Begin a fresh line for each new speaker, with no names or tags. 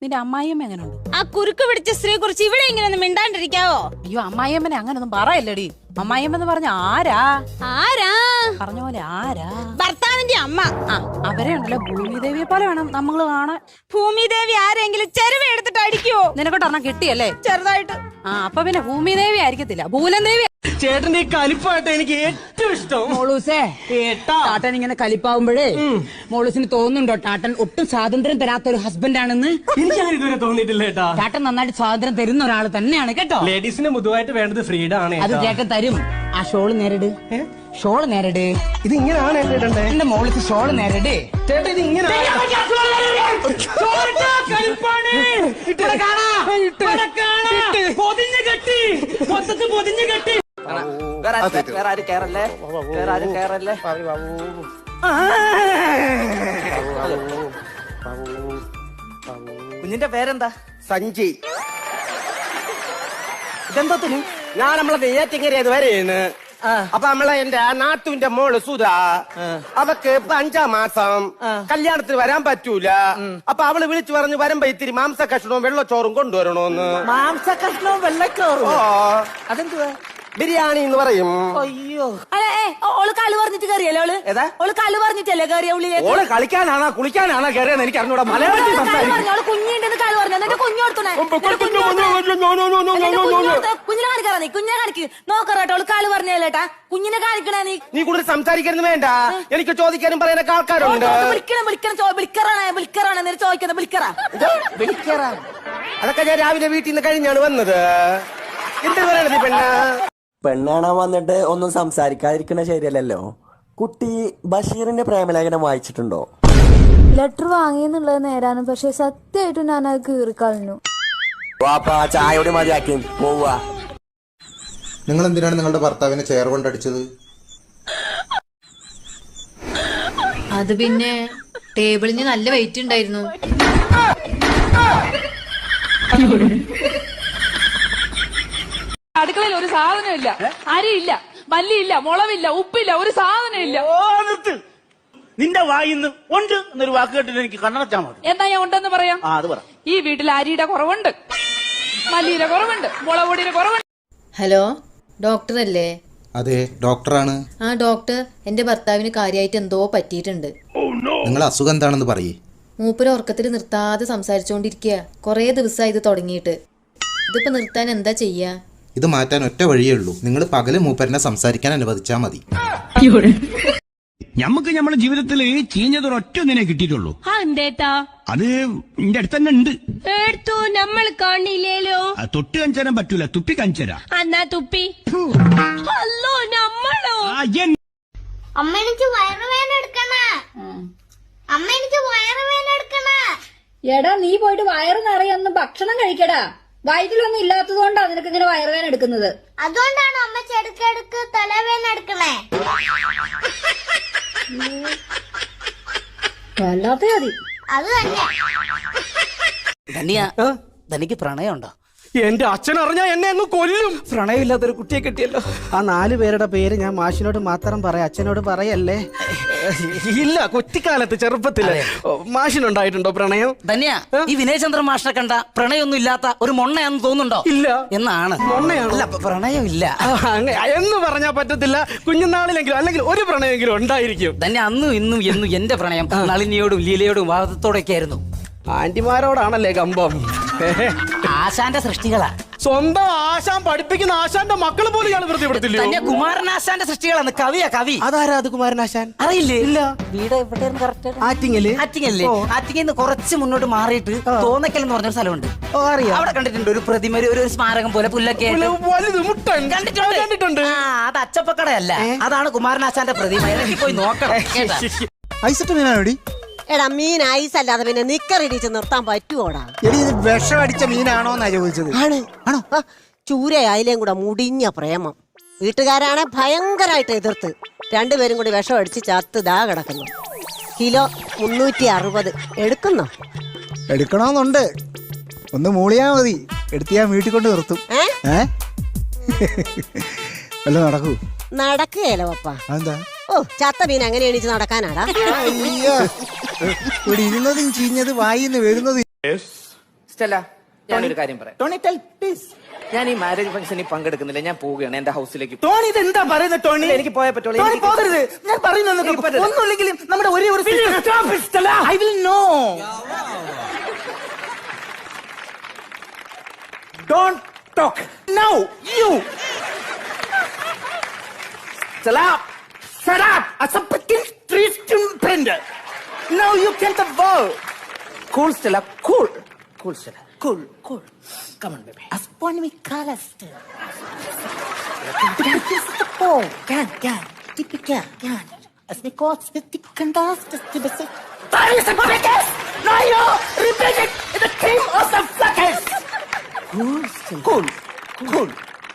നിന്റെ അമ്മായിയമ്മ എങ്ങനെയുണ്ട്?
ആ കുറുക്ക് പിടിച്ച സ്ത്രീയെ കുറിച്ച് ഇവിടെ ഇങ്ങനെ ഒന്നും മിണ്ടാണ്ടിരിക്കാവോ?
അയ്യോ അമ്മായിയമ്മനെ അങ്ങനൊന്നും പറയല്ലടി. അമ്മായിയമ്മ എന്ന് പറഞ്ഞ ആരാ?
ആരാ
പറഞ്ഞ പോലെ ആരാ?
ഭർത്താവിന്റെ അമ്മ.
ആ അവരെ ഉണ്ടല്ലോ ഭൂമിദേവിയെ പോലെ വേണം നമ്മള് കാണാൻ.
ഭൂമിദേവി ആരെങ്കിലും ചെരുവ എടുത്തിട്ട് അടിക്കുവോ?
നിനക്കൊട്ടെണ്ണം കിട്ടിയല്ലേ?
ചെറുതായിട്ട്.
ആ അപ്പൊ പിന്നെ ഭൂമിദേവി ആയിരിക്കത്തില്ല, ഭൂലദേവി.
ചേട്ടന്റെ ഈ കലിപ്പായിട്ട് എനിക്ക് ഏറ്റവും ഇഷ്ടം.
മോളൂസേ, ടാട്ടൻ ഇങ്ങനെ കലിപ്പാവുമ്പോഴേ മോളൂസിന് തോന്നുന്നുണ്ടോ ടാട്ടൻ ഒട്ടും സ്വാതന്ത്ര്യം തരാത്ത ഒരു ഹസ്ബൻഡ് ആണെന്ന്?
എനിക്കങ്ങനെ ഇതുവരെ തോന്നിയിട്ടില്ല ഏട്ടാ.
ടാട്ടൻ നന്നായിട്ട് സ്വാതന്ത്ര്യം തരുന്ന ഒരാൾ തന്നെയാണ് കേട്ടോ.
ലേഡീസിന് പൊതുവായിട്ട് വേണ്ടത് ഫ്രീഡം ആണ്.
അത് ചേട്ടൻ തരും. ആ ഷോള് നേരിട്, ഷോള് നേരിട്.
ഇത് ഇങ്ങനെയാണ് ഏട്ടേ.
എന്റെ മോളിക്ക് ഷോള് നേരിട്.
ചേട്ടാ ഇത് ഇങ്ങനെ
വേറെ ആരും കേറല്ലേ, വേറെ ആരും കേറല്ലേ. കുഞ്ഞിന്റെ പേരെന്താ?
സഞ്ജി.
ഇതെന്തോത്തിന്?
ഞാൻ നമ്മളെ നെയ്യാറ്റിങ്ങരയത് വരെയാണ്. അപ്പൊ നമ്മളെ എന്റെ നാത്തുവിന്റെ മോള് സുധ, അവക്ക് ഇപ്പൊ 5-ാം മാസം, കല്യാണത്തിന് വരാൻ പറ്റൂല. അപ്പൊ അവള് വിളിച്ചു പറഞ്ഞു വരുമ്പോ ഇത്തിരി മാംസ കഷ്ണവും വെള്ളച്ചോറും കൊണ്ടുവരണോന്ന്.
മാംസ കഷ്ണവും വെള്ളച്ചോറും?
ഓ
അതെന്തുവാ?
ബിരിയാണി എന്ന് പറയും.
അയ്യോ,
ഓള് കളി പറഞ്ഞിട്ട് കയറിയല്ലേ?
ഏതാ?
ഓള് കളി പറഞ്ഞിട്ടല്ലേ കയറിയ ഉള്ളിലേക്ക്?
ഓള് കളിക്കാനാണോ കുളിക്കാനാണോ കയറിയെന്ന് എനിക്ക് അറിഞ്ഞൂടാ. മലയാളത്തിൽ സംസാരിക്കും.
കുഞ്ഞിണ്ടെന്ന് കളി പറഞ്ഞു. എന്നിട്ട് കുഞ്ഞോടുത്തണേ കുഞ്ഞിനെ കാണിക്കാറാ നീ. കുഞ്ഞിനെ കാണിക്ക് നോക്കറട്ടോ. ഓള് കളി പറഞ്ഞല്ലേട്ടാ. കുഞ്ഞിനെ കാണിക്കണേ നീ.
നീ കൂടുതൽ സംസാരിക്കരുത്. വേണ്ട, എനിക്ക് ചോദിക്കാനും പറയാനൊക്കെ ആൾക്കാരുണ്ട്.
വിളിക്കറാണ് ചോദിക്കുന്നത്. വിളിക്കറാ.
അതൊക്കെ ഞാൻ രാവിലെ വീട്ടിൽ നിന്ന് കഴിഞ്ഞാണ് വന്നത്. എന്ത് പറയണത് പെണ്ണ?
പെണ്ണാണാൻ വന്നിട്ട് ഒന്നും സംസാരിക്കാതിരിക്കണ ശരിയല്ലല്ലോ. കുട്ടി ബഷീറിന്റെ പ്രേമലേഖനം വായിച്ചിട്ടുണ്ടോ?
ലെറ്റർ വാങ്ങിയെന്നുള്ളത് നേരാണ്, പക്ഷെ സത്യമായിട്ടും ഞാൻ അത് കീറിക്കളഞ്ഞു.
വാപ്പാ ചായയോടെ മതിയാക്കി പോവാ.
നിങ്ങൾ എന്തിനാണ് നിങ്ങളുടെ ഭർത്താവിനെ ചെയർ കൊണ്ടടിച്ചത്?
അത് പിന്നെ ടേബിളിന് നല്ല വെയിറ്റ് ഉണ്ടായിരുന്നു.
അടുക്കളയിൽ ഒരു സാധനം ഇല്ല, അരിയില്ല, മല്ലിയില്ല, മുളവില്ല, ഉപ്പില്ല, ഒരു സാധനം ഇല്ല.
നിന്റെ വായിന്ന് ഉണ്ട് എന്നൊരു വാക്ക് കേട്ടിട്ട് എനിക്ക് കണ്ണടച്ചാ മതി.
എന്നാ ഞാൻ ഉണ്ടെന്ന് പറയാം.
അത് പറ.
ഈ വീട്ടിൽ അരിയുടെ കുറവുണ്ട്, മല്ലിയുടെ കുറവുണ്ട്, മുളകൊടിയുടെ കുറവുണ്ട്.
ഹലോ, ഡോക്ടർ അല്ലേ?
അതെ, ഡോക്ടറാണ്.
ആ ഡോക്ടർ, എന്റെ ഭർത്താവിന് കാര്യമായിട്ട് എന്തോ പറ്റിയിട്ടുണ്ട്.
നിങ്ങൾ അസുഖം എന്താണെന്ന് പറയേ.
മൂപ്പര് ഉറക്കത്തിൽ നിർത്താതെ സംസാരിച്ചുകൊണ്ടിരിക്കുക. കുറേ ദിവസമായി ഇത് തുടങ്ങിയിട്ട്. ഇതിപ്പോ നിർത്താൻ എന്താ ചെയ്യാ?
ഇത് മാറ്റാൻ ഒറ്റ വഴിയേ ഉള്ളൂ. നിങ്ങൾ പകല് മൂപ്പരനെ സംസാരിക്കാൻ അനുവദിച്ചാൽ മതി.
ഞമ്മക്ക് നമ്മുടെ ജീവിതത്തിൽ ചീഞ്ഞതൊരൊറ്റ ഒന്നിനെ കിട്ടിയിട്ടുള്ളൂ. അത് എന്റെ അടുത്ത് തന്നെ ഉണ്ട്.
എടുത്തു നമ്മൾ കാണില്ലേലോ.
തൊട്ട് കഞ്ചരാൻ പറ്റൂല, തുപ്പി കഞ്ചരാ.
എന്നാ തുപ്പി. അല്ലോ നമ്മളോ.
അമ്മ എനിക്ക് വയറുവേദന എടുക്കണ. അമ്മ എനിക്ക് വയറുവേദന എടുക്കണ.
എടാ, നീ പോയിട്ട് വയറ് നിറയൊന്ന് ഭക്ഷണം കഴിക്കടാ. വയറ്റിലൊന്നും ഇല്ലാത്തത് കൊണ്ടാണ് നിനക്ക് ഇങ്ങനെ വയറുവേദന എടുക്കുന്നത്.
അതുകൊണ്ടാണ് അമ്മ ചെടുക്കെടുക്ക് തലവേദന എടുക്കണേ.
വല്ലാത്ത മതി.
അത് തന്നെ.
ധനിയ, ധനിക്ക് പ്രണയമുണ്ടോ?
എന്റെ അച്ഛൻ അറിഞ്ഞാ എന്നെ അങ്ങ് കൊല്ലും.
പ്രണയമില്ലാത്തൊരു കുട്ടിയെ കിട്ടിയല്ലോ.
ആ 4 പേരുടെ പേര് ഞാൻ മാഷിനോട് മാത്രം പറയാം, അച്ഛനോട് പറയല്ലേ.
ഇല്ല, കുട്ടിക്കാലത്ത് ചെറുപ്പത്തില് മാഷിനുണ്ടായിട്ടുണ്ടോ പ്രണയം?
ധന്യ, ഈ വിനയചന്ദ്രൻ മാഷിനെ കണ്ട പ്രണയമൊന്നും ഇല്ലാത്ത ഒരു മൊണ്ണയാന്ന് തോന്നുന്നുണ്ടോ?
ഇല്ല
എന്നാണ്.
മൊണ്ണയാണ്.
അല്ല, പ്രണയമില്ല
എന്ന് പറഞ്ഞാ പറ്റത്തില്ല. കുഞ്ഞുനാളിലെങ്കിലും അല്ലെങ്കിൽ ഒരു പ്രണയമെങ്കിലും ഉണ്ടായിരിക്കും.
ധന്യ, അന്നും ഇന്നും എന്നും എന്റെ പ്രണയം നളിനിയോടും ലീലയോടും വാദത്തോടൊക്കെ ആയിരുന്നു.
ആന്റിമാരോടാണല്ലേ കമ്പം.
ആശാന്റെ സൃഷ്ടികളാ.
സ്വന്തം ആശാൻ പഠിപ്പിക്കുന്ന ആശാന്റെ മക്കള് പോലും ഇയാൾ വൃത്തിപ്പെടുത്തില്ല.
ധന്യ, കുമാരനാശാന്റെ സൃഷ്ടികളാണ്. കവിയാ കവി.
അതാരാ അത് കുമാരനാശാൻ?
അറിയില്ലേ? ഇല്ല. വീട് എവിടെയായിരുന്നു കറക്റ്റ്?
ആറ്റിങ്ങല്.
ആറ്റിങ്ങല്ലേ? ആറ്റിങ്ങിന്ന് കുറച്ച് മുന്നോട്ട് മാറിയിട്ട് തോന്നക്കൽ എന്ന് പറഞ്ഞൊരു സ്ഥലമുണ്ട്. അവിടെ കണ്ടിട്ടുണ്ട് ഒരു പ്രതിമ, ഒരു സ്മാരകം പോലെ പുല്ലൊക്കെ കണ്ടിട്ടുണ്ട്. അത് അച്ചപ്പക്കടയല്ല, അതാണ് കുമാരനാശാന്റെ പ്രതിമ. എനിക്ക് പോയി നോക്കണം.
ഐസിട്ട് മീനാണോടി?
എടാ, മീൻ ഐസ് അല്ലാതെ പിന്നെ നിക്കറിടിച്ച് നിർത്താൻ പറ്റുവോടാ?
എടി, ഇത് വിഷം അടിച്ച മീനാണോന്നാ ചോദിച്ചത്.
ആണോ? ചൂര അയിലേം കൂടെ മുടിഞ്ഞ പ്രേമം. വീട്ടുകാരാണെ ഭയങ്കരമായിട്ട് എതിർത്ത്. 2 പേരും കൂടി വിഷം അടിച്ച് ചത്ത് ദാ കിടക്കുന്നു. കിലോ 360. എടുക്കുന്നോ?
എടുക്കണമെന്നുണ്ട്. ഒന്ന് മൂളിയാ മതി, എടുത്ത് ഞാൻ വീട്ടിൽ കൊണ്ട് നിർത്തും. വല്ല നടക്കൂ?
നടക്കുകയല്ലോ പപ്പ.
എന്താ?
ഓ, ചത്ത മീൻ എങ്ങനെ എണീച്ച് നടക്കാനാടാ?
അയ്യോ, ഇവിടെ ഇരുന്നതും ചീഞ്ഞത് വായിന്ന് വരുന്നത്.
സ്റ്റെല്ല, ഞാനൊരു കാര്യം പറയാം.
Tony tell please.
ഞാൻ ഈ മാരേജ് ഫംഗ്ഷനിൽ പങ്കെടുക്കുന്നില്ല. ഞാൻ പോവുകയാണ് എന്റെ ഹൗസിലേക്ക്.
ടോണി ഇത് എന്താ പറയുന്നത് ടോണി?
എനിക്ക് പോയേ പറ്റുള്ളൂ.
ടോണി പോകരുത്. ഞാൻ പറയുന്നത്
എനിക്ക് പറ്റില്ല.
ഒന്നുമില്ലെങ്കിലും നമ്മുടെ ഒരേ ഒരു I will know. Don't talk now you. Stella, shut up! As a fucking Christian friend. Now you get the word.
Cool, Stella. Cool. Cool, Stella.
Cool, cool.
Come on, baby.
As one we call us. This is the ball. Can. Typical. As we call it, the contest. That is the biggest. Now you repeat it in the team of the fuckers. Cool, Stella. Cool.